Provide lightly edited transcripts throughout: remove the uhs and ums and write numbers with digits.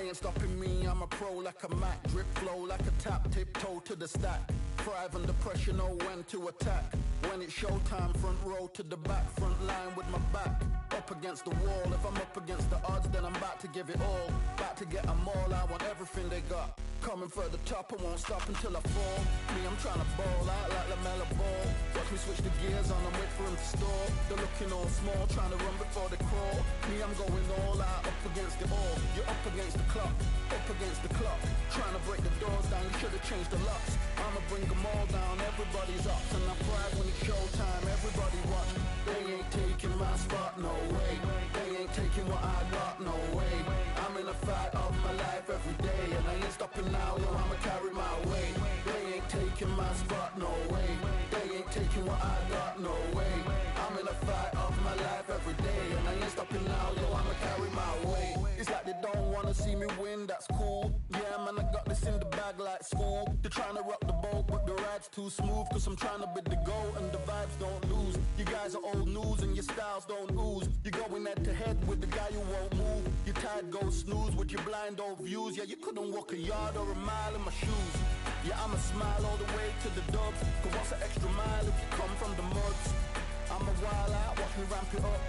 ain't stopping me, I'm a pro like a Mac. Drip flow like a tap, tiptoe to the stack. Thrive under pressure, know when to attack. When it's showtime, front row to the back. Front line with my back up against the wall. If I'm up against the odds, then I'm about to give it all. About to get them all, I want everything they got. Coming for the top, I won't stop until I fall. Me, I'm trying to ball out like LaMelo Ball. Watch me switch the gears on and wait for him to stall. They're looking all small, trying to run before they crawl. Me, I'm going all out, up against the all. You're up against the clock, up against the clock. Trying to break the doors down, you should've changed the locks. I'ma bring them all down, everybody's up. And I pride when it's showtime, everybody watch. They ain't taking my spot, no way. They ain't taking what I got, no way. I'm in a fight of my life every day, and I ain't stopping now, yo, I'ma carry my weight. They ain't taking my spot, no way. They ain't taking what I got, no way. I'm in a fight of my life every day, and I ain't stopping now, yo, I'ma carry my weight. It's like they don't wanna see me win, that's cool. Yeah, man, I got this in the bag like school. They're trying to rock the boat, but the ride's too smooth. Cause I'm trying to be the goal, and the vibes don't lose. You guys are old news, and your styles don't ooze. You're going head to head with the guy who won't move. Your tide goes snooze with your blind old views. Yeah, you couldn't walk a yard or a mile in my shoes. Yeah, I'ma smile all the way to the dubs. Cause what's an extra mile if you come from the muds? I'm a wild out, watch me ramp it up.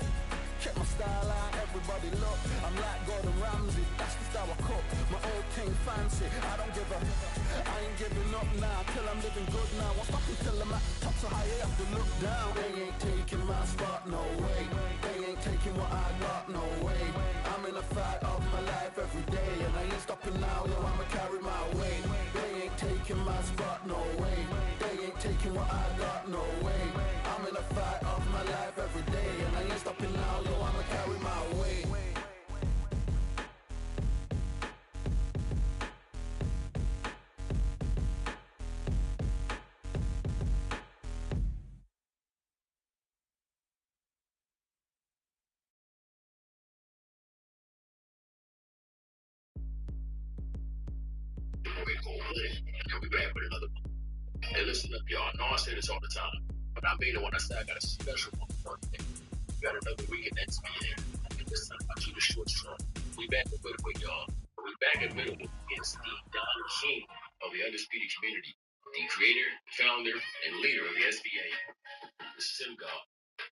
Check my style out, everybody look. I'm like Gordon Ramsay, that's the style I cook. My old thing fancy, I don't give a. I ain't giving up now, till I'm living good now. Won't stop until I'm at the top, so high I have to look down. They ain't taking my spot, no way. They ain't taking what I got, no way. I'm in a fight of my life every day, and I ain't stopping now, yo, I'ma carry my weight. They ain't taking my spot, no way. They ain't taking what I got, no way. I'm in a fight of my life every day, and I ain't stopping now, yo, I'ma carry my weight. And we back with another one. Hey, listen up, y'all. I know I say this all the time, but I mean it when I say I got a special one for birthday. We got another week in NBA. And this time I shoot a short straw. We back in middleweight, y'all. We back in middleweight against the Don King of the Undisputed Community, the creator, founder, and leader of the SBA. This is him, God.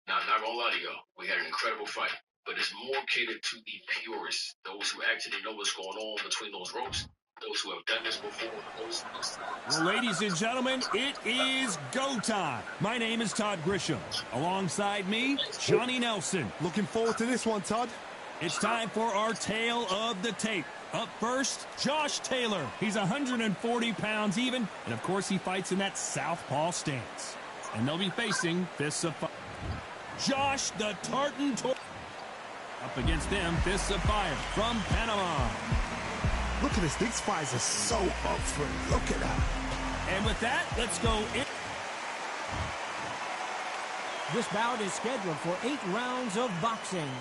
Now, not gonna lie to y'all, we had an incredible fight, but it's more catered to the purists, those who actually know what's going on between those ropes, those who have done this before, those who Well, ladies and gentlemen, it is go time. My name is Todd Grisham. Alongside me, Johnny Nelson. Looking forward to this one, Todd. It's time for our tale of the tape. Up first, Josh Taylor. He's 140 pounds even, and of course he fights in that southpaw stance. And they'll be facing Fists of Fire. Josh the Tartan up against them, Fists of Fire from Panama. Look at this. These fighters are so up for it. Look at that. And with that, let's go in. This bout is scheduled for 8 rounds of boxing.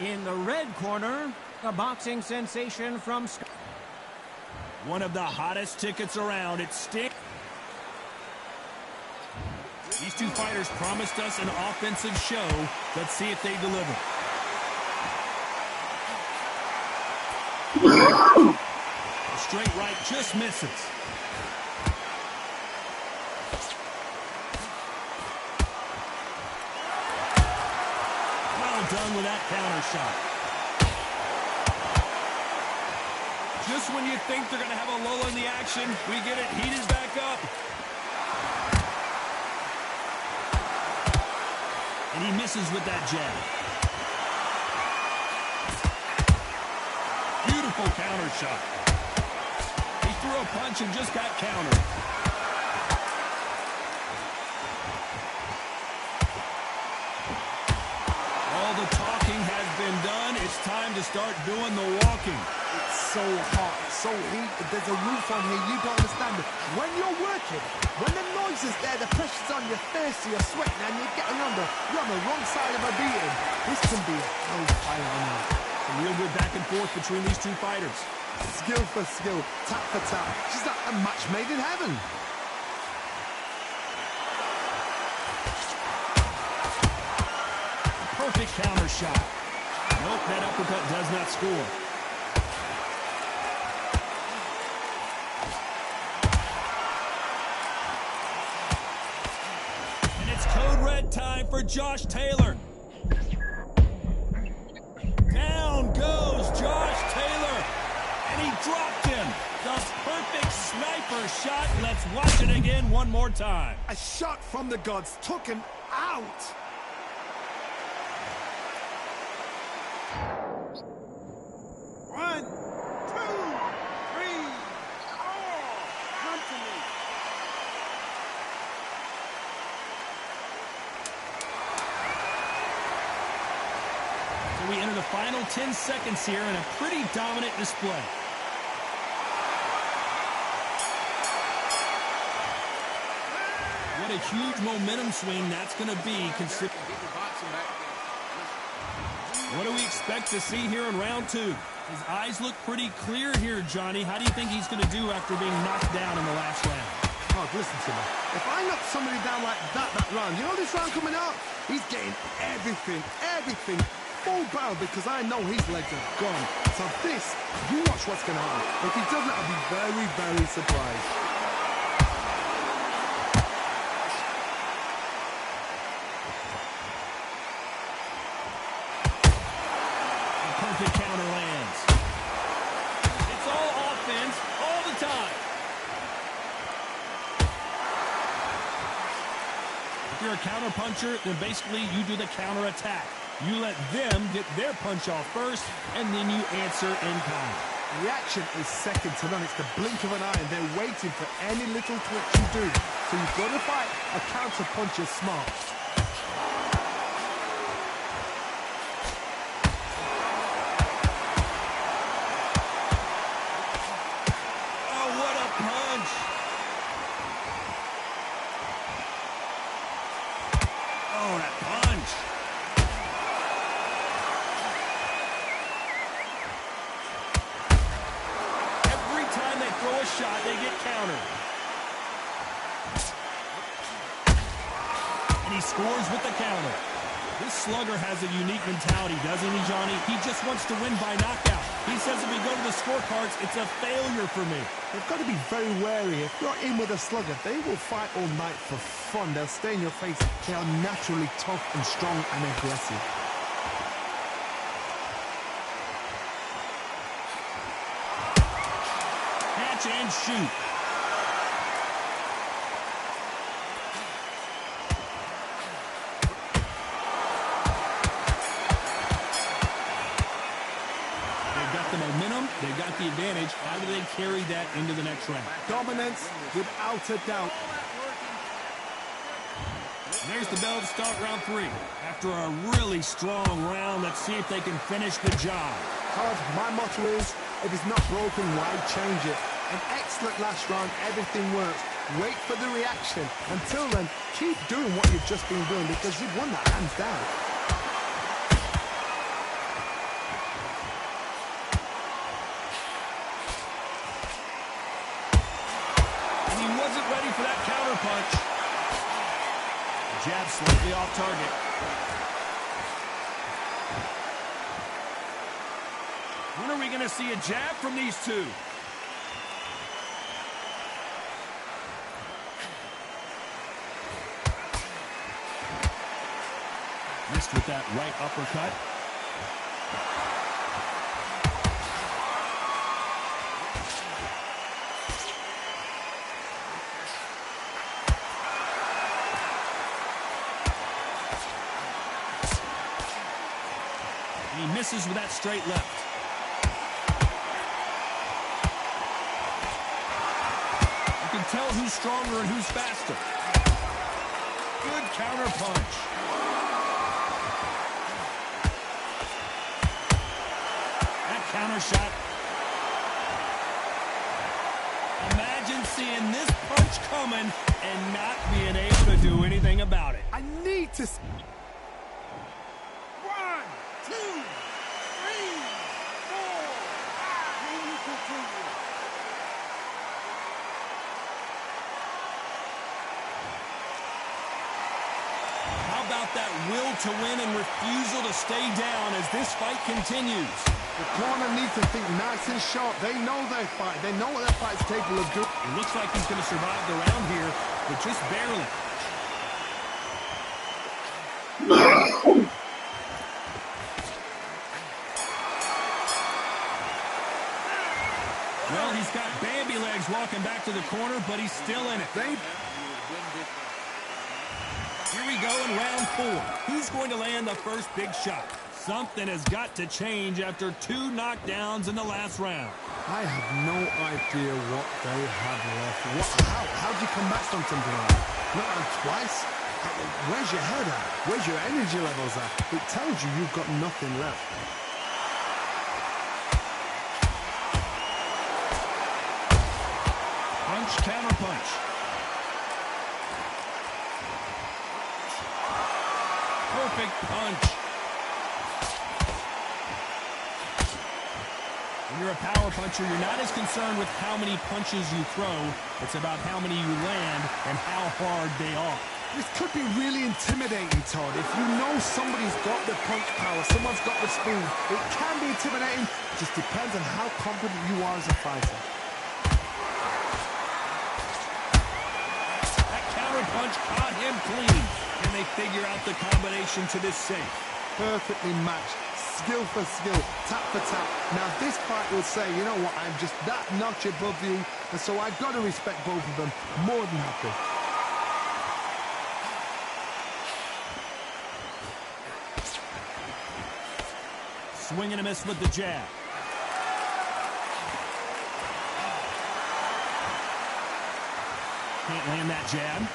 In the red corner, a boxing sensation from Scotland. One of the hottest tickets around. It's Sting. These two fighters promised us an offensive show. Let's see if they deliver. A straight right just misses. Well done with that counter shot. Just when you think they're going to have a lull in the action, we get it heated back up. And he misses with that jab. Beautiful counter shot. He threw a punch and just got countered. All the talking has been done. It's time to start doing the walking. It's so hot, so heated. There's a roof on here. You don't understand it. When you're working, when the noise is there, the pressure's on your face, you're sweating, and you're getting under. You're on the wrong side of a beating. This can be a hellfire on you. Some real good back and forth between these two fighters. Skill for skill, tap for tap. She's like a match made in heaven. Perfect counter shot. Nope, that uppercut does not score. time for Josh Taylor. Down goes Josh Taylor. And he dropped him. The perfect sniper shot. Let's watch it again one more time. A shot from the gods took him out. One, two, three, four. Come to me. So we enter the final 10 seconds here in a pretty dominant display. What a huge momentum swing that's going to be. What do we expect to see here in round 2? His eyes look pretty clear here, Johnny. How do you think he's going to do after being knocked down in the last round? Oh, listen to me. If I knock somebody down like that round, you know this round coming up? He's getting everything, full barrel, because I know his legs are gone. So this, you watch what's going to happen. If he doesn't, I'll be very, very surprised. Perfect counter lands. It's all offense all the time. If you're a counter puncher, then basically you do the counter attack. You let them get their punch off first, and then you answer in kind. Reaction is second to none. It's the blink of an eye, and they're waiting for any little twitch you do. So you've got to fight a counter puncher smart. Shot, they get countered. And he scores with the counter. This slugger has a unique mentality, doesn't he, Johnny? He just wants to win by knockout. He says if we go to the scorecards, it's a failure for me. They've got to be very wary. If you're in with a slugger, they will fight all night for fun. They'll stay in your face. They are naturally tough and strong and aggressive. And shoot. They've got the momentum, they've got the advantage. How do they carry that into the next round? Dominance, without a doubt. There's the bell to start round 3. After a really strong round, let's see if they can finish the job. Todd, my motto is, if it's not broken, why change it? An excellent last round, everything works. Wait for the reaction. Until then, keep doing what you've just been doing, because you've won that hands down. And he wasn't ready for that counter punch. Jab slightly off target. When are we going to see a jab from these two? Missed with that right uppercut. And he misses with that straight left. You can tell who's stronger and who's faster. Good counter punch. Counter shot. Imagine seeing this punch coming and not being able to do anything about it. I need to... 1, 2, 3, 4. Can you continue? How about that will to win and refusal to stay down as this fight continues? The corner needs to think nice and sharp. They know their fight. They know what their fight's capable of doing. It looks like he's going to survive the round here, but just barely. Well, he's got Bambi legs walking back to the corner, but he's still in it. Here we go in round 4. Who's going to land the first big shot? Something has got to change after 2 knockdowns in the last round. I have no idea what they have left. How do you come back from something like that? Not on twice? Where's your head at? Where's your energy levels at? It tells you you've got nothing left. Punch, counter punch. Perfect punch. When you're a power puncher, you're not as concerned with how many punches you throw. It's about how many you land and how hard they are. This could be really intimidating, Todd. If you know somebody's got the punch power, someone's got the speed, it can be intimidating. It just depends on how confident you are as a fighter. That counter punch caught him clean. And they figure out the combination to this safe. Perfectly matched. Skill for skill, tap for tap. Now this fight will say, you know what, I'm just that notch above you, and so I've got to respect both of them. More than happy. Swing and a miss with the jab. Can't land that jab.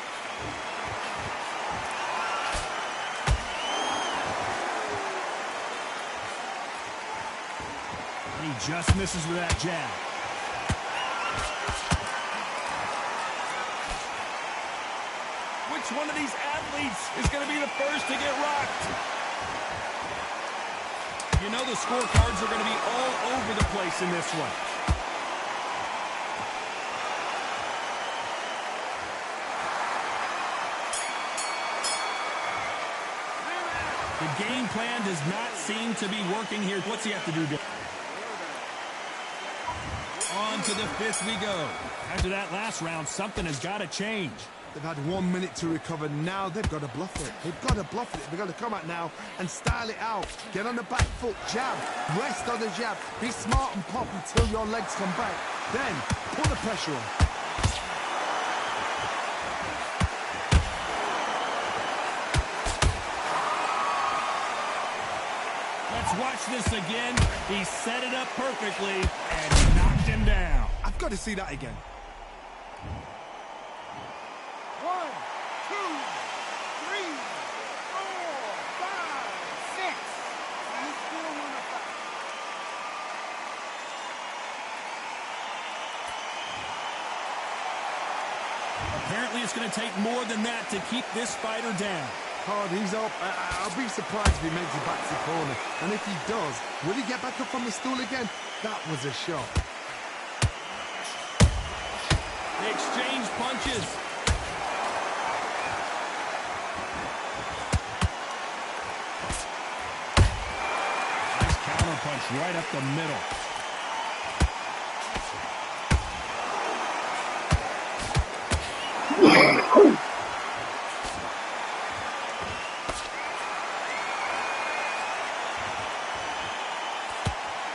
He just misses with that jab. Which one of these athletes is going to be the first to get rocked? You know the scorecards are going to be all over the place in this one. The game plan does not seem to be working here. What's he have to do? On to the 5th we go. After that last round, something has got to change. They've had 1 minute to recover. Now they've got to bluff it. They've got to bluff it. They've got to come out now and style it out. Get on the back foot, jab, rest on the jab. Be smart and pop until your legs come back. Then put the pressure on. Let's watch this again. He set it up perfectly and knocked him down. I've got to see that again. 1, 2, 3, 4, 5, 6. And he's still on the fight. Apparently it's going to take more than that to keep this fighter down. Hard, he's up. I'll be surprised if he makes it back to the corner. And if he does, will he get back up on the stool again? That was a shot. They exchange punches. Nice counter punch right up the middle.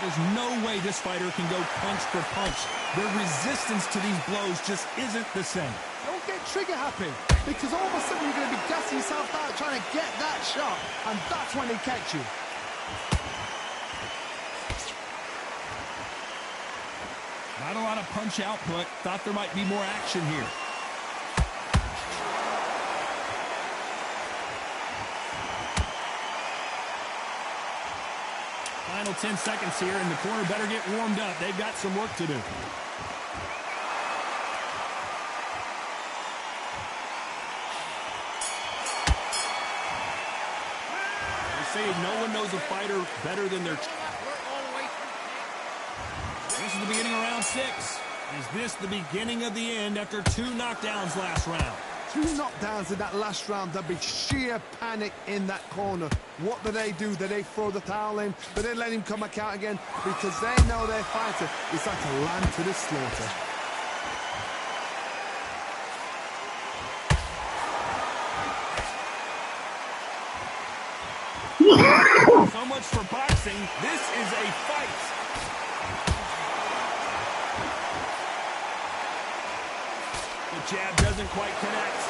There's no way this fighter can go punch for punch. Their resistance to these blows just isn't the same. Don't get trigger happy, because all of a sudden you're going to be gassing yourself out trying to get that shot, and that's when they catch you. Not a lot of punch output. Thought there might be more action here. Final 10 seconds here, and the corner better get warmed up. They've got some work to do. They say no one knows a fighter better than their... This is the beginning of round 6. Is this the beginning of the end after 2 knockdowns last round? 2 knockdowns in that last round. There'll be sheer panic in that corner. What do? Do they throw the towel in? Do they let him come back out again? Because they know their fighter is like a lamb to the slaughter. So much for boxing. This is a fight. The jab doesn't quite connect.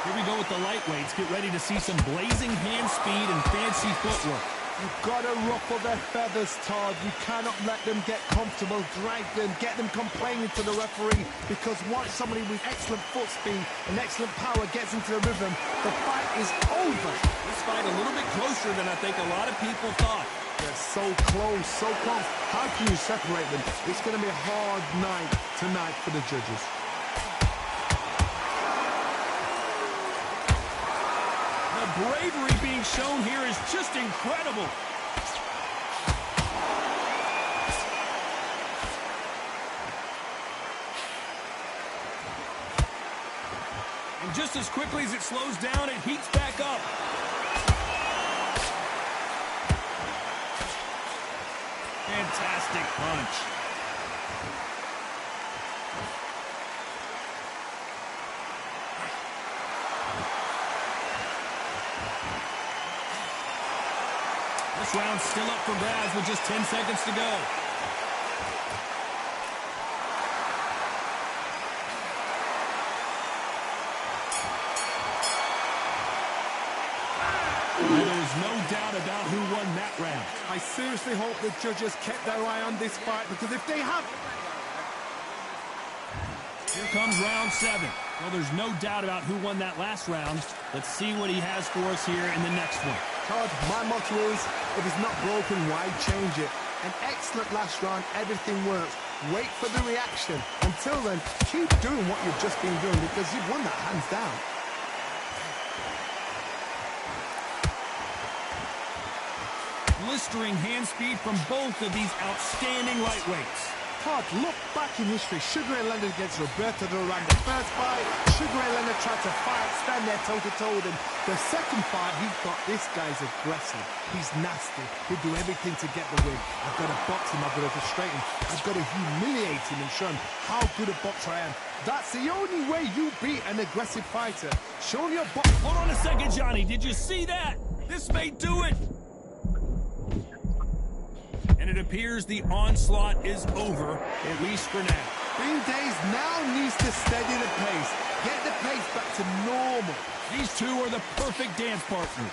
Here we go with the lightweights. Get ready to see some blazing hand speed and fancy footwork. You've got to ruffle their feathers, Todd. You cannot let them get comfortable, drag them, get them complaining to the referee, because once somebody with excellent foot speed and excellent power gets into the rhythm, the fight is over. This fight a little bit closer than I think a lot of people thought. They're so close, so close. How can you separate them? It's going to be a hard night tonight for the judges. The bravery being shown here is just incredible. And just as quickly as it slows down, it heats back up. Fantastic punch. This round's still up for grabs with just 10 seconds to go. There's no doubt about who won that round. I seriously hope the judges kept their eye on this fight, because if they have... Here comes round 7. Well, there's no doubt about who won that last round. Let's see what he has for us here in the next one. Todd, my motto is, if it's not broken, why change it? An excellent last round, everything works. Wait for the reaction. Until then, keep doing what you've just been doing, because you've won that hands down. Blistering hand speed from both of these outstanding lightweights. Todd, look back in history. Sugar Ray Leonard against Roberto Duran. The first fight, Sugar Ray Leonard tried to fight, stand there toe-to-toe with him. The second fight, he thought, this guy's aggressive. He's nasty. He'll do everything to get the win. I've got to box him. I've got to frustrate him. I've got to humiliate him and show him how good a boxer I am. That's the only way you beat an aggressive fighter. Show him your box. Hold on a second, Johnny. Did you see that? This may do it. And it appears the onslaught is over, at least for now. Green Days now needs to steady the pace. Get the pace back to normal. These two are the perfect dance partners.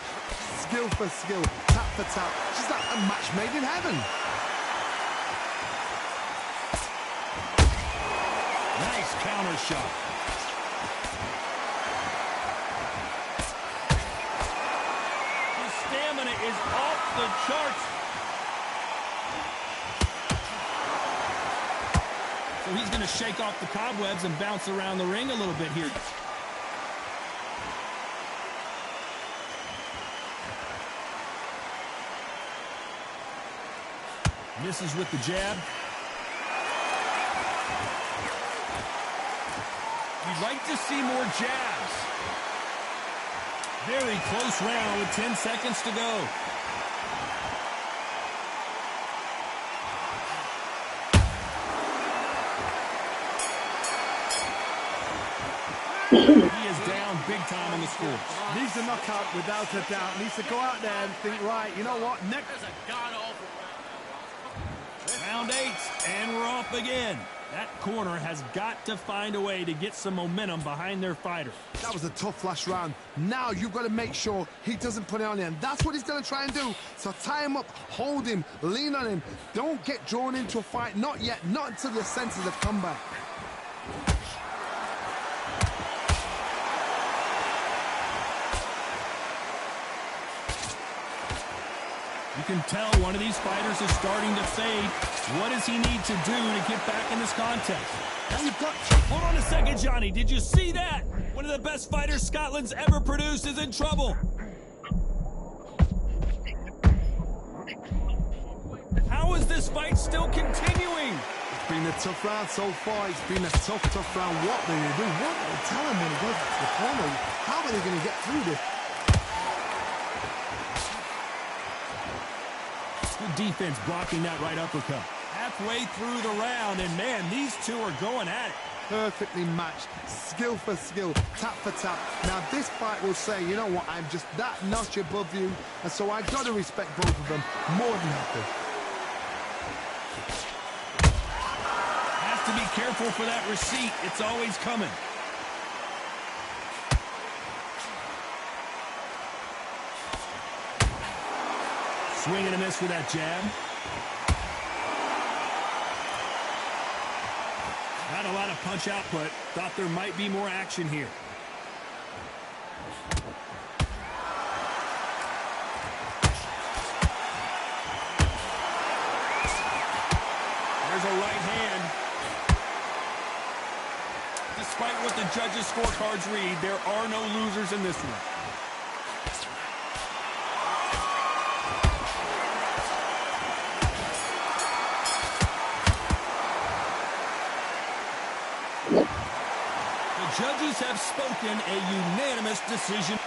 Skill for skill, tap for tap. Just like a match made in heaven. Nice counter shot. His stamina is off the charts. So he's going to shake off the cobwebs and bounce around the ring a little bit here. Misses with the jab. You'd like to see more jabs. Very close round with 10 seconds to go. He is down big time on the score. Needs a knockout without a doubt. Needs to go out there and think, right, you know what, next... Round 8, and we're off again. That corner has got to find a way to get some momentum behind their fighter. That was a tough last round. Now you've got to make sure he doesn't put it on him. That's what he's going to try and do. So tie him up, hold him, lean on him. Don't get drawn into a fight. Not yet. Not until your senses have come back. You can tell one of these fighters is starting to fade. What does he need to do to get back in this contest? Now you've got... Hold on a second, Johnny. Did you see that? One of the best fighters Scotland's ever produced is in trouble. How is this fight still continuing? It's been a tough round so far. It's been a tough round. What do they do? What do they tell him when he goes back to the corner? How are they going to get through this? Good defense blocking that right uppercut. Halfway through the round, and man, these two are going at it. perfectly matched, skill for skill, tap for tap. Now this fight will say, you know what, I'm just that notch above you, and so I've got to respect both of them more than happy. Has to be careful for that receipt. It's always coming. Swing and a miss for that jab. Not a lot of punch output. Thought there might be more action here. There's a right hand. Despite what the judges' scorecards read, there are no losers in this one. The judges have spoken, a unanimous decision.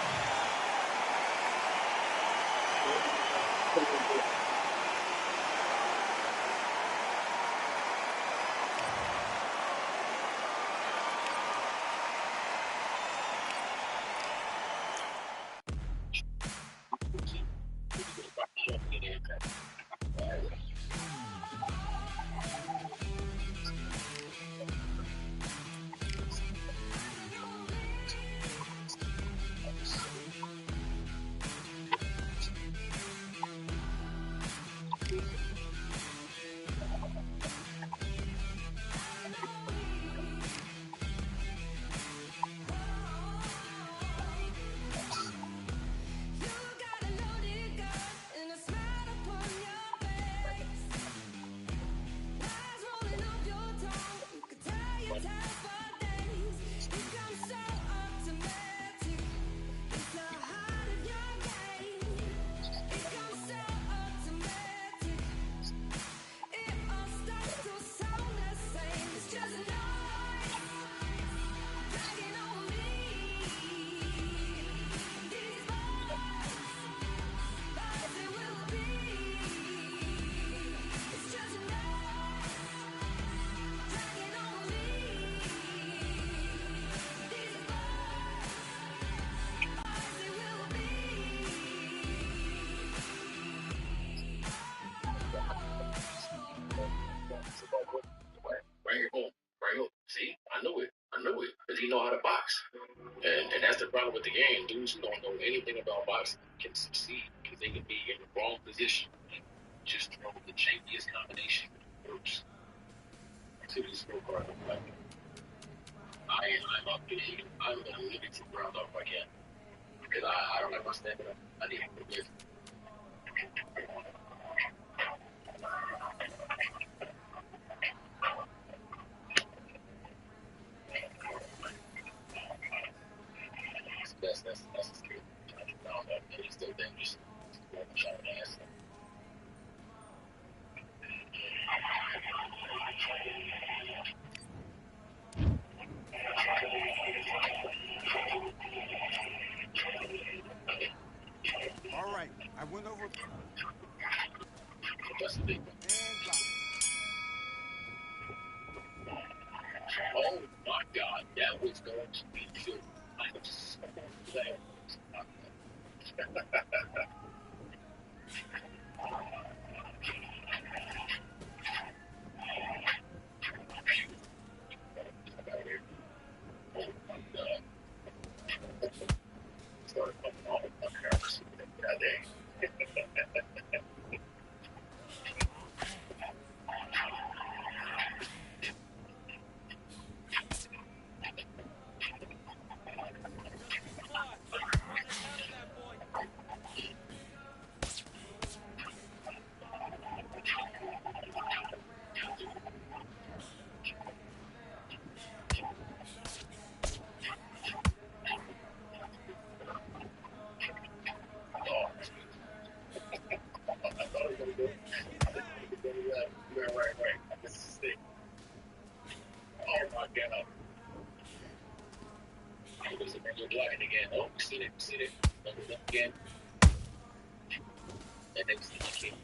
Bring it home. Bring it home. See, I knew it. Because he know how to box. And that's the problem with the game. Dudes who don't know anything about boxing can succeed because they can be in the wrong position and just throw the jankiest combination groups to the scorecard. Like, I'm up to you. I'm going to limit to ground off if I can. Because I don't like my stamina. I need to live. That's a skill. And he's still dangerous. Shot in the ass. All right, I went over. That's the big one. And drop. Oh my God, that was going to be killed. I am so glad. Oh my God. Started pumping all the cameras. God dang. Right. This is sick. Oh my God. It was a regular blocking again. Oh, we seen it. Double up again. And then we see the king.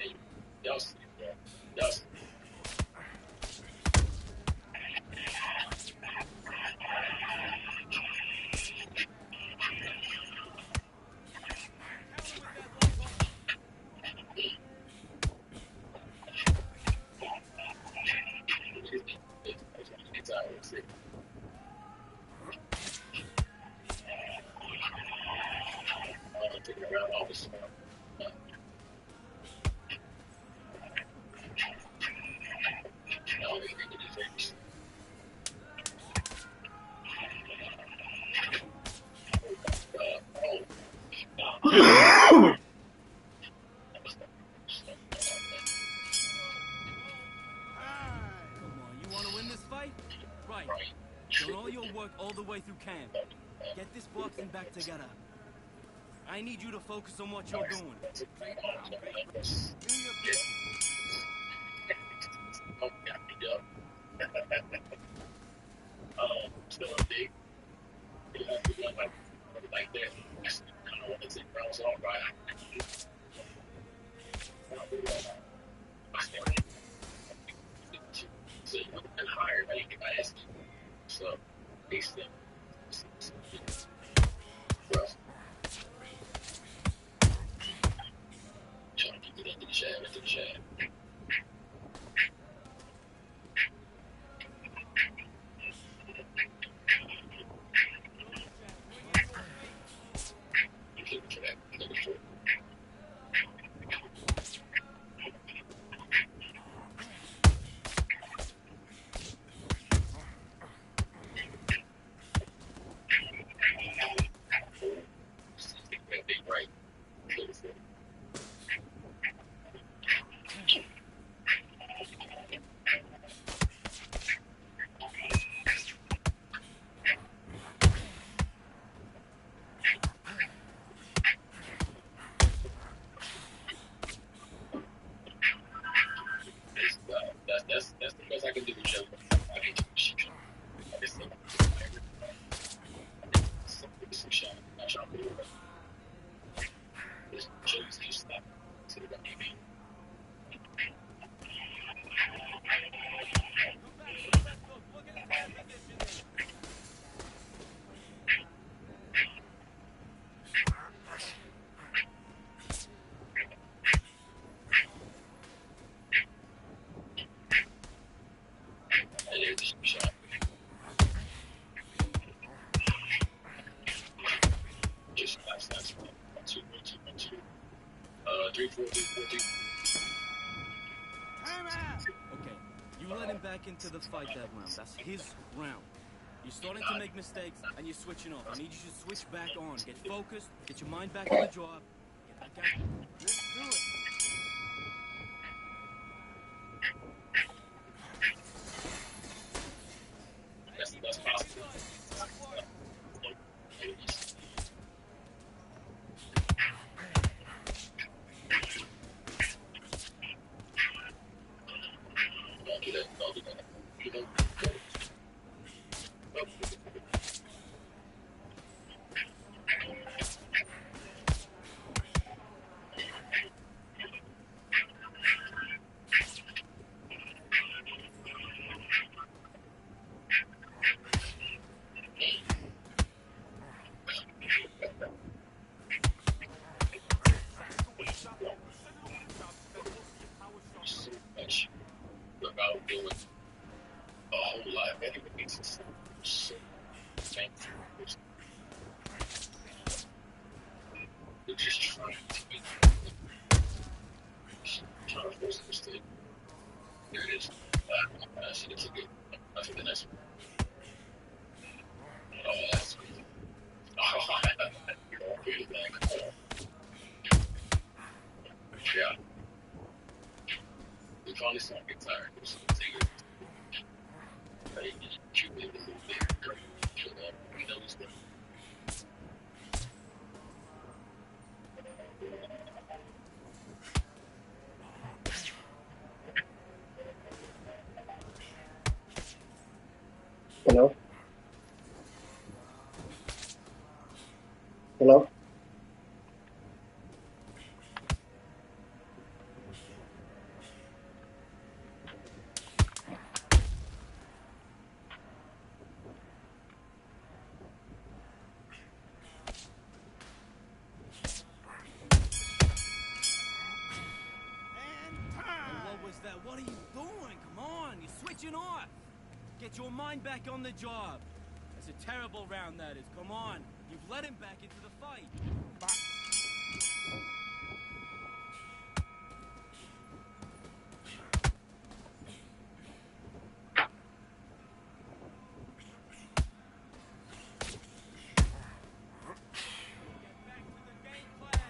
And y'all see it, bro. Y'all see it. okay? Right. Done all your work all the way through camp. Get this boxing back together. I need you to focus on what you're doing. Still a big. You have to run like that. I don't want to take rounds off, right? I started. So you know, and higher, I didn't get my ass beat. So they still rough. Trying to keep it into the shaft. That's the best I can do with you. I can do shit. I just think some shot. Not trying to do it. Just choose to stop. So that you mean. Just that's 1, 2, 1, 2, 1, 2. 3, 4, 3, 4, 3. Okay, you let him back into the fight that round. That's his round. You're starting to make mistakes, and you're switching off. I need you to switch back on. Get focused, get your mind back on the job. Get back out. Let's do it. That's possible. Don't do that. You know, so much about doing a whole lot of anyways. So thankful. We're just trying to make trying to force a mistake. There it is. I see it's a good. I think the next one. Oh, that's good. Oh, you're all good at that. Yeah. We finally started to get tired. It was like, you made the move there. Kill that. We know this thing. Hello? Hello? What was that? What are you doing? Come on, you're switching off. Get your mind back on the job. That's a terrible round, that is. Come on. You've let him back into the fight. Get back to the game plan.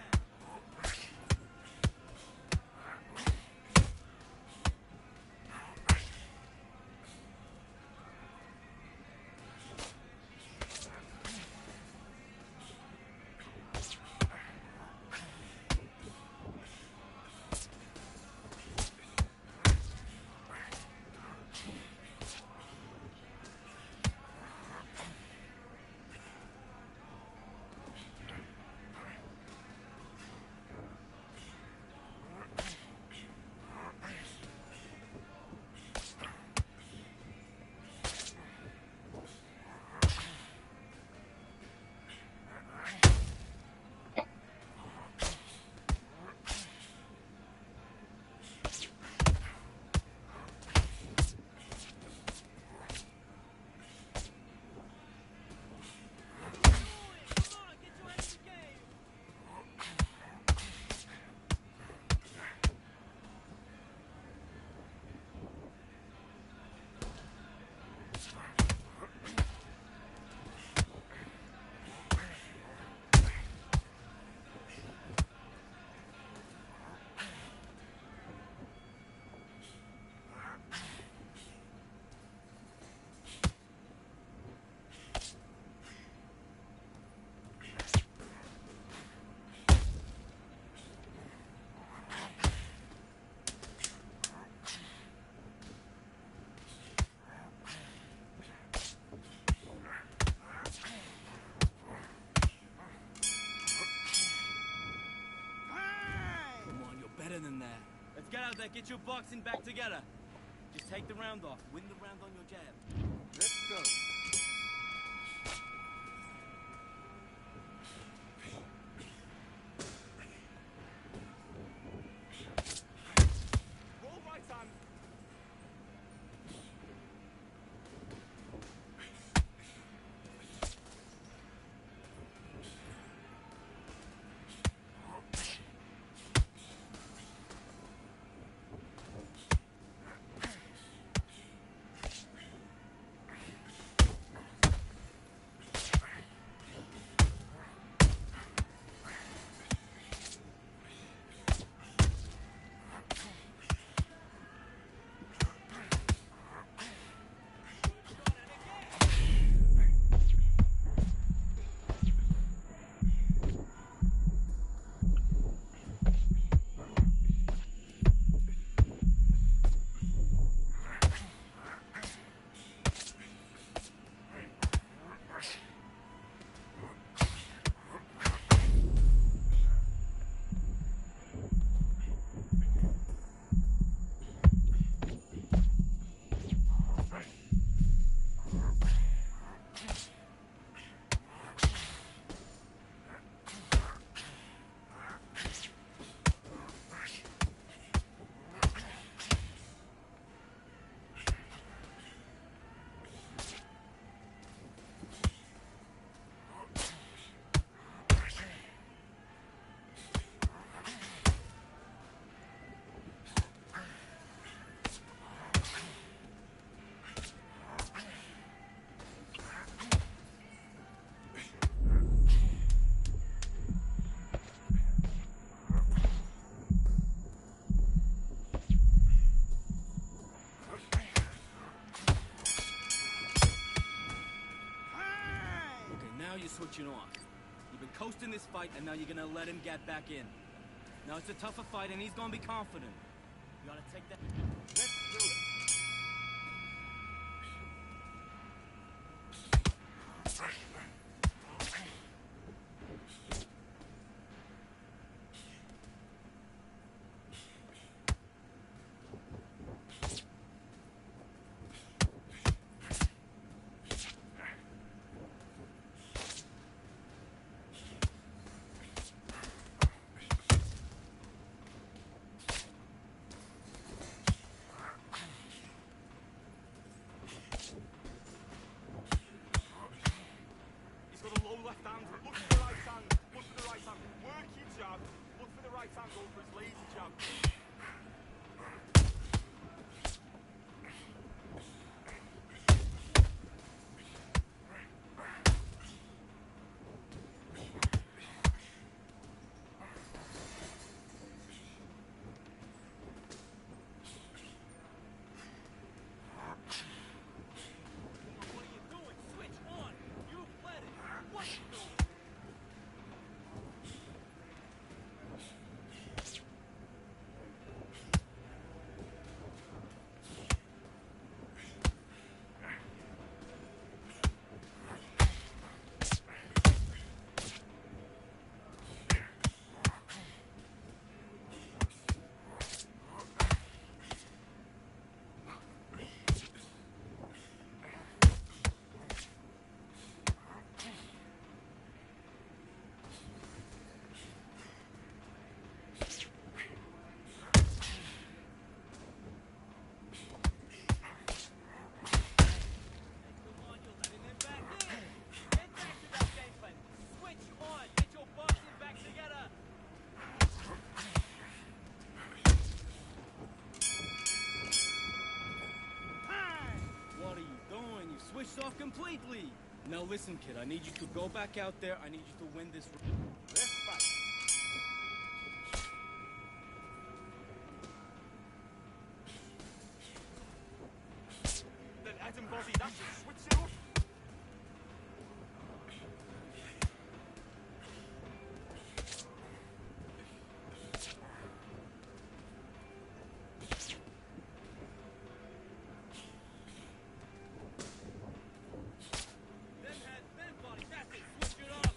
get your boxing back together. Just take the round off. Win the round on your jab. Let's go. Roll right hand. You're switching off. You've been coasting this fight, and now you're gonna let him get back in. Now it's a tougher fight, and he's gonna be confident. You gotta take that. Let's do it. He's got a low left hand. Look for the right hand. Look for the right hand. Work your jab. Look for the right hand. Go for his lazy jab. What are you doing? Switch on. You've led it. What are you doing? Come on, you're letting him back in. Get back to that game plan. Switch on. Get your boxing back together. What are you doing? You switched off completely. Now listen, kid. I need you to go back out there. I need you to win this. Let's fight. Then Adam Body, that's it. Switch it off. Then head, then body, that's it. Switch it off.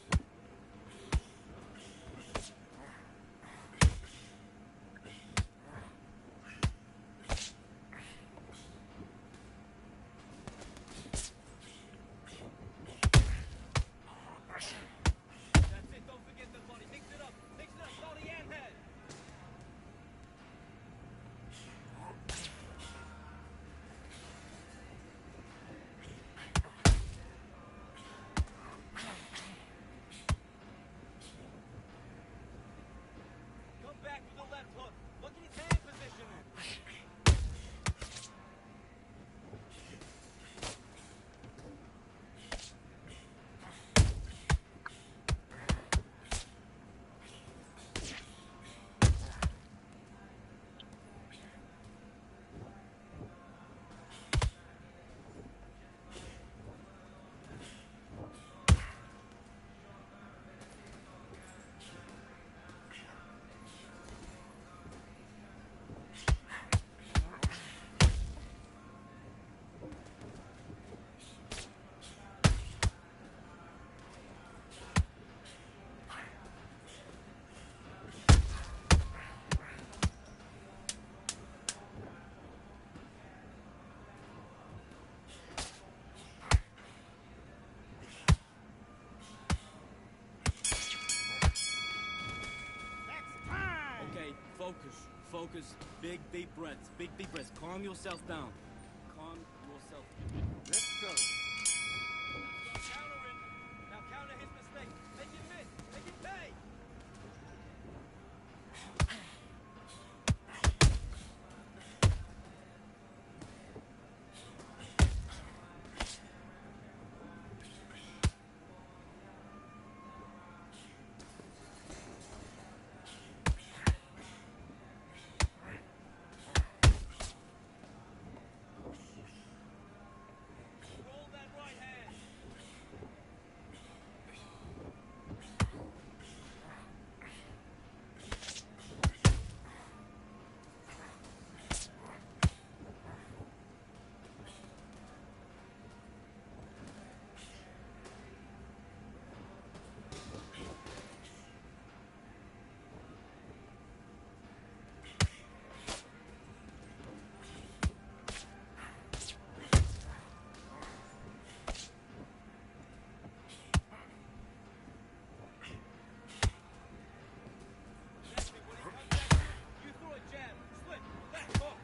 focus. Big, deep breaths. Big, deep breaths. Calm yourself down. Calm yourself. Let's go. Counter it. Now counter his mistake. Make it miss. Make it pay. Roll that right hand. Next week, when he comes at you, you throw a jab, split, left hook.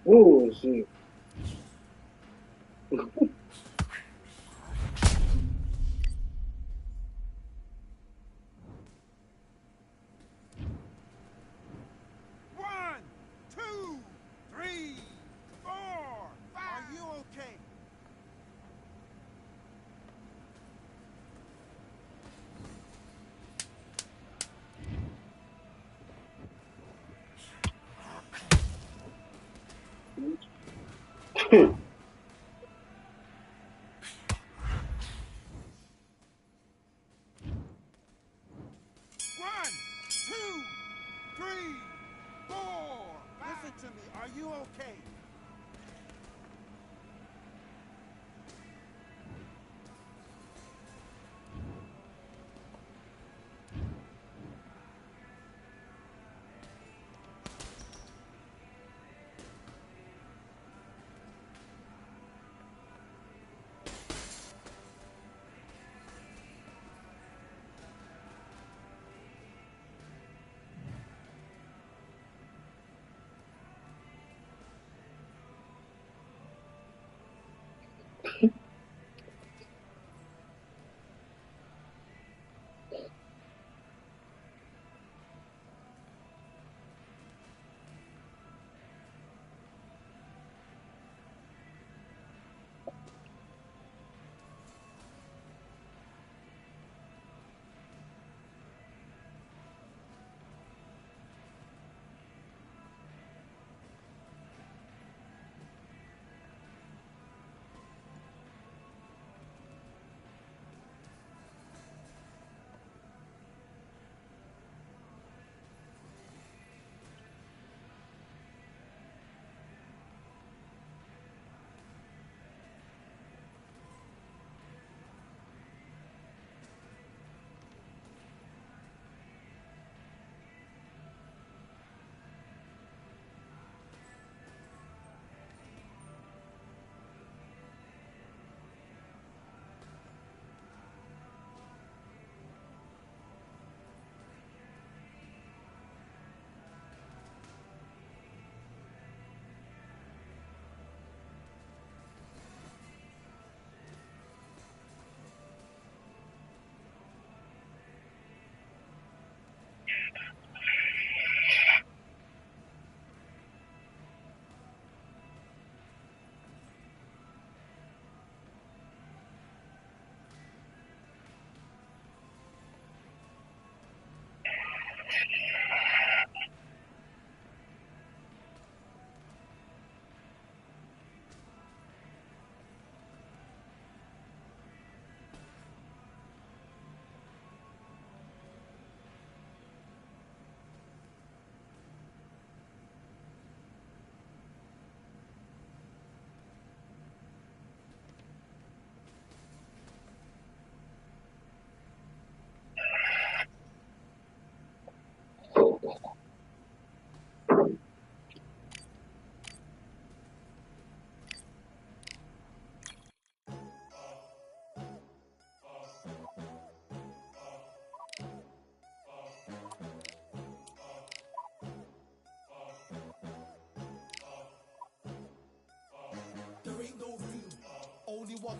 Bullshit. 1, 2, 3, 4, 5. Are you okay? One, two, three, four. Listen to me. Are you okay?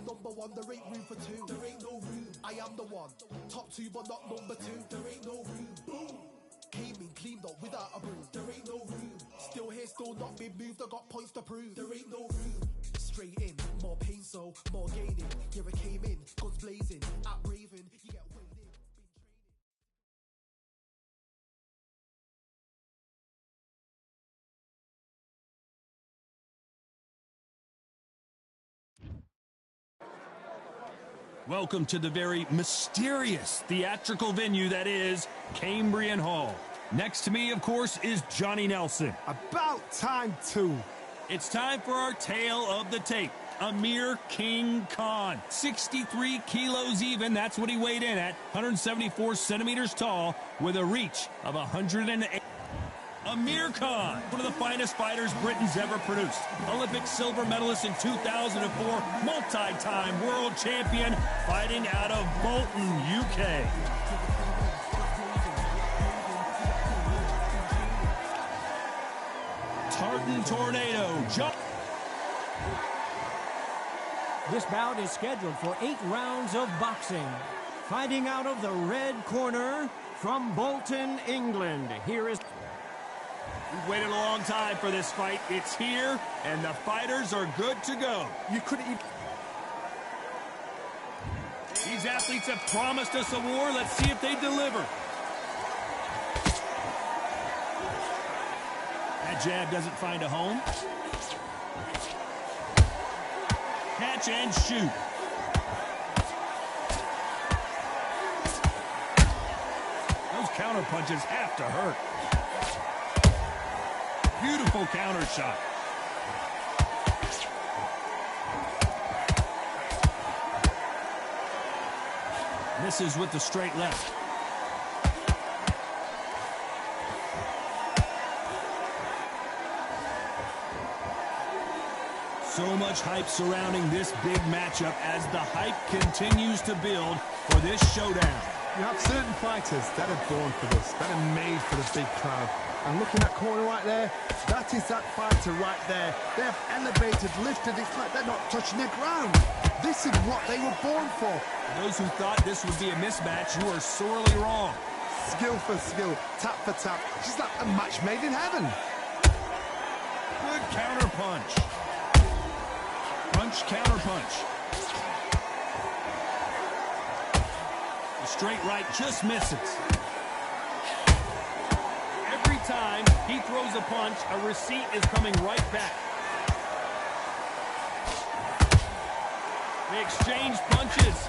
number one, there ain't room for two. There ain't no room. I am the one. Top two, but not number two. There ain't no room. Boom. Came in, cleaned up without a broom. There ain't no room. Still here, still not been moved. I got points to prove. There ain't no room. Straight in, more pain, so more gaining. Yeah, I came in, guns blazing, at Raven, you get weighed in. Welcome to the very mysterious theatrical venue that is Cambrian Hall. Next to me, of course, is Johnny Nelson. About time too. It's time for our tale of the tape. Amir King Khan, 63 kilos even, that's what he weighed in at, 174 centimeters tall, with a reach of 108. Amir Khan, one of the finest fighters Britain's ever produced. Olympic silver medalist in 2004, multi-time world champion, fighting out of Bolton, UK. Tartan Tornado, John. This bout is scheduled for 8 rounds of boxing. Fighting out of the red corner from Bolton, England. Here is... We've waited a long time for this fight. It's here, and the fighters are good to go. You couldn't even... These athletes have promised us a war. Let's see if they deliver. That jab doesn't find a home. Catch and shoot. Those counter punches have to hurt. Beautiful counter shot. Misses with the straight left. So much hype surrounding this big matchup as the hype continues to build for this showdown. You have certain fighters that are born for this, that are made for the big crowd. And looking at that corner right there, that is that fighter right there. They have elevated, lifted, it's like they're not touching the ground. This is what they were born for. Those who thought this would be a mismatch, you are sorely wrong. Skill for skill, tap for tap. It's like a match made in heaven. Good counter punch. Punch, counter punch. The straight right just misses. Every time he throws a punch, a receipt is coming right back. They exchange punches.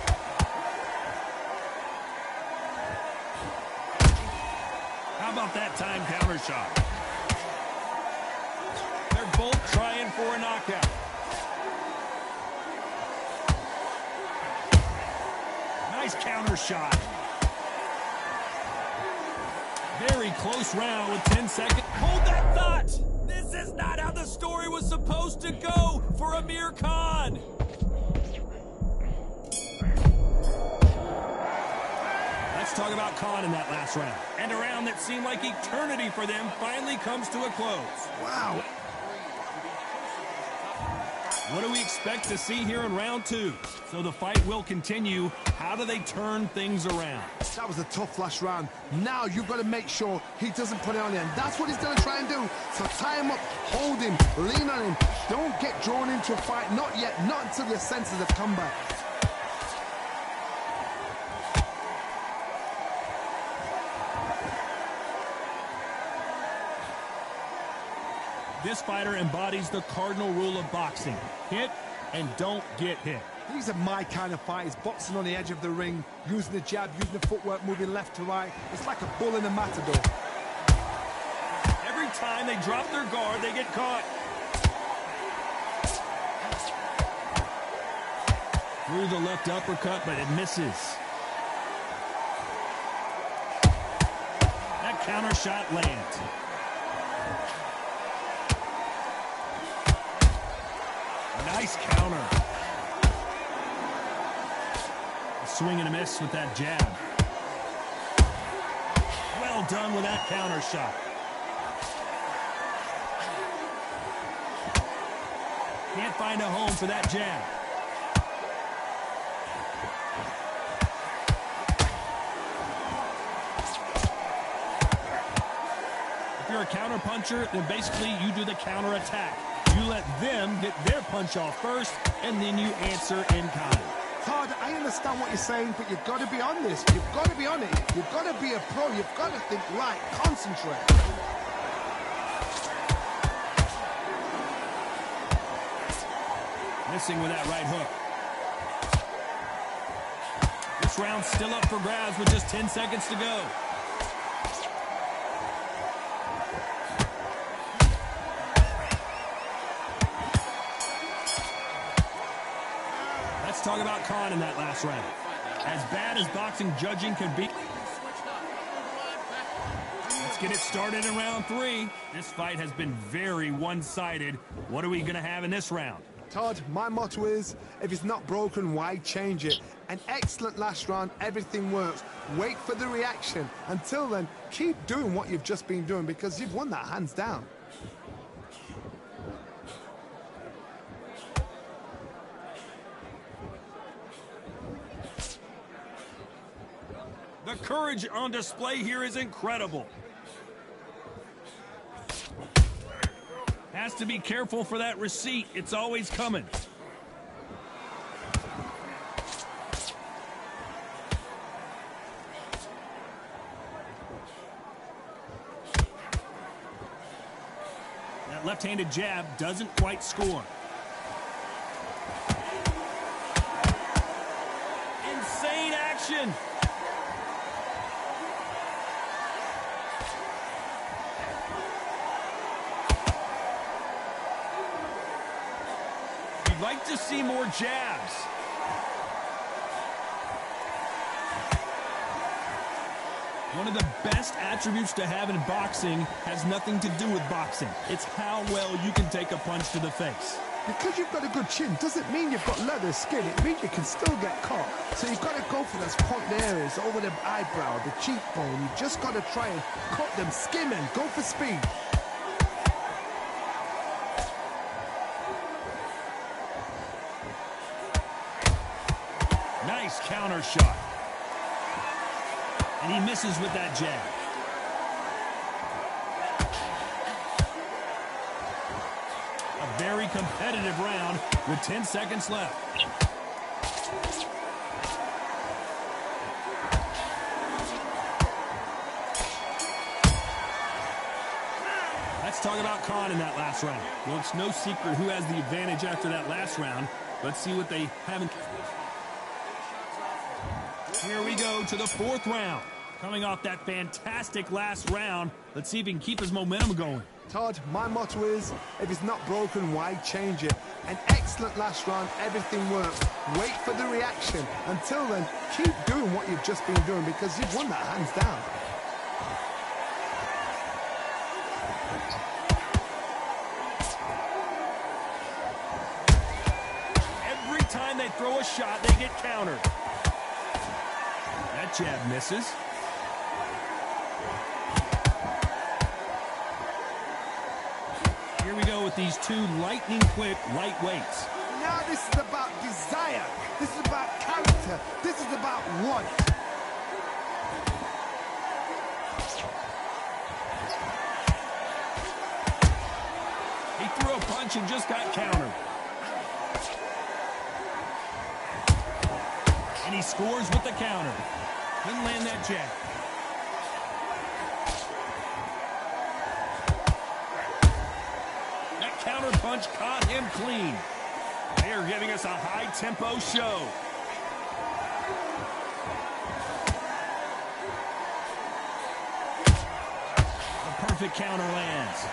How about that time counter shot? They're both trying for a knockout. Nice counter shot. Very close round with 10 seconds. Hold that thought! This is not how the story was supposed to go for Amir Khan. Let's talk about Khan in that last round. And a round that seemed like eternity for them finally comes to a close. Wow. What do we expect to see here in round 2? So the fight will continue. How do they turn things around? That was a tough last round. Now you've got to make sure he doesn't put it on you. And that's what he's going to try and do. So tie him up, hold him, lean on him. Don't get drawn into a fight. Not yet. Not until your senses have come back. This fighter embodies the cardinal rule of boxing. Hit and don't get hit. These are my kind of fighters, boxing on the edge of the ring, using the jab, using the footwork, moving left to right. It's like a bull in a matador. Every time they drop their guard, they get caught. Through the left uppercut, but it misses. That counter shot lands. Nice counter. A swing and a miss with that jab. Well done with that counter shot. Can't find a home for that jab. you're a counter-puncher, then basically you do the counter-attack. You let them get their punch off first, and then you answer in kind. Todd, I understand what you're saying, but you've got to be on this. You've got to be on it. You've got to be a pro. You've got to think right. Concentrate. Missing with that right hook. This round's still up for grabs with just 10 seconds to go. Let's talk about Khan in that last round. As bad as boxing judging could be. Let's get it started in round 3. This fight has been very one-sided. What are we going to have in this round? Todd, my motto is, if it's not broken, why change it? An excellent last round, everything works. Wait for the reaction. Until then, keep doing what you've just been doing because you've won that hands down. The courage on display here is incredible. Has to be careful for that receipt. It's always coming. That left-handed jab doesn't quite score. Insane action. Like to see more jabs. One of the best attributes to have in boxing has nothing to do with boxing. It's how well you can take a punch to the face. Because you've got a good chin doesn't mean you've got leather skin. It means you can still get caught. So you've got to go for those point areas over the eyebrow, the cheekbone. You've just got to try and cut them, skim them, go for speed. Nice counter shot. And he misses with that jab. A very competitive round with 10 seconds left. Let's talk about Khan in that last round. Well, it's no secret who has the advantage after that last round. Let's see what they haven't. Here we go to the 4th round. Coming off that fantastic last round, let's see if he can keep his momentum going. Todd, my motto is, if it's not broken, why change it? An excellent last round, everything works. Wait for the reaction. Until then, keep doing what you've just been doing because you've won that hands down. Every time they throw a shot, they get countered. That jab misses. Here we go with these two lightning-quick lightweights. Now this is about desire. This is about character. This is about want. He threw a punch and just got countered. And he scores with the counter. Couldn't land that jab. That counter punch caught him clean. They are giving us a high-tempo show. The perfect counter lands.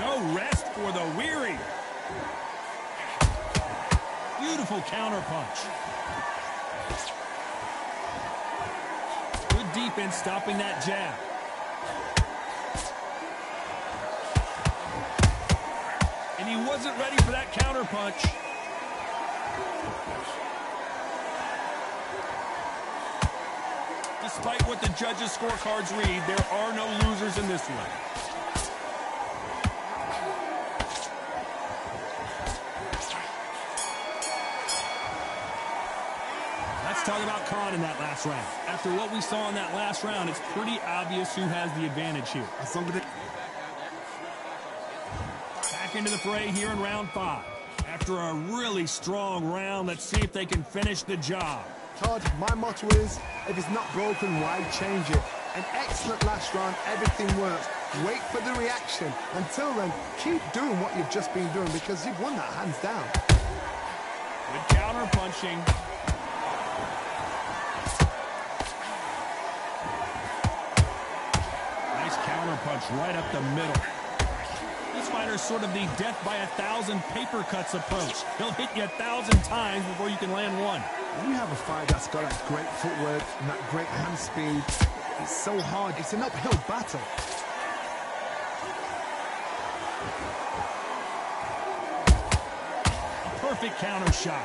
No rest for the weary. Beautiful counter punch. Good defense stopping that jab. And he wasn't ready for that counter punch. Despite what the judges' scorecards read, there are no losers in this one. Let's Let's talk about Khan in that last round. After what we saw in that last round, it's pretty obvious who has the advantage here. Back into the fray here in round 5. After a really strong round, let's see if they can finish the job. Todd, my motto is, if it's not broken, why change it? An excellent last round, everything works. Wait for the reaction. Until then, keep doing what you've just been doing because you've won that hands down. Good counter punching. Nice counter punch right up the middle. This fighter's sort of the death by 1,000 paper cuts approach. He'll hit you 1,000 times before you can land one. When you have a fight that's got that great footwork and that great hand speed, it's so hard. It's an uphill battle. Perfect counter shot.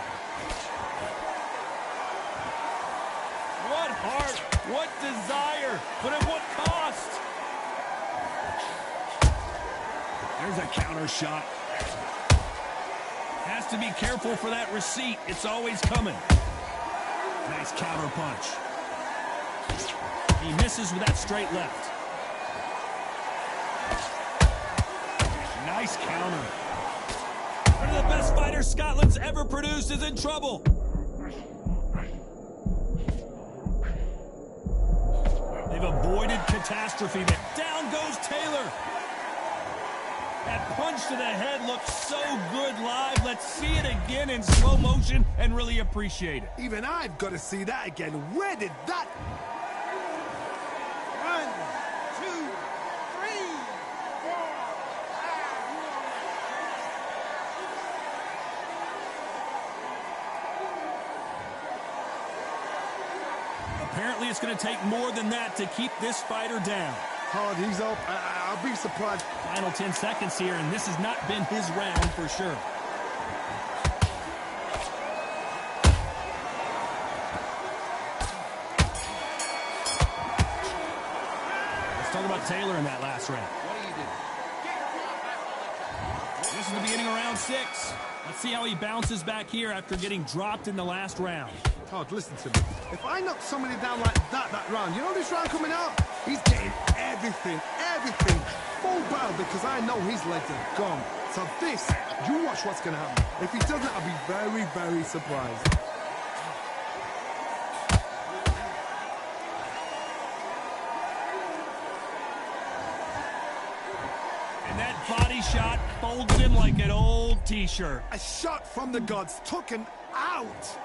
What heart, what desire, but at what cost? There's a counter shot. Has to be careful for that receipt. It's always coming. Nice counter punch. He misses with that straight left. Nice counter. One of the best fighters Scotland's ever produced is in trouble. They've avoided catastrophe there. Down goes Taylor. That punch to the head looks so good live. Let's see it again in slow motion and really appreciate it. Even I've got to see that again. Where did that... 1, 2, 3, 4, 5. Apparently it's going to take more than that to keep this fighter down. Todd, he's up. I'll be surprised. Final 10 seconds here, and this has not been his round for sure. Let's talk about Taylor in that last round. This is the beginning of round 6. Let's see how he bounces back here after getting dropped in the last round. Todd, listen to me. If I knock somebody down like that round, you know this round coming out? He's getting everything, full barrel because I know his legs are gone. So this, you watch what's going to happen. If he doesn't, I'll be very, very surprised. And that body shot folded him like an old t-shirt. A shot from the gods took him out.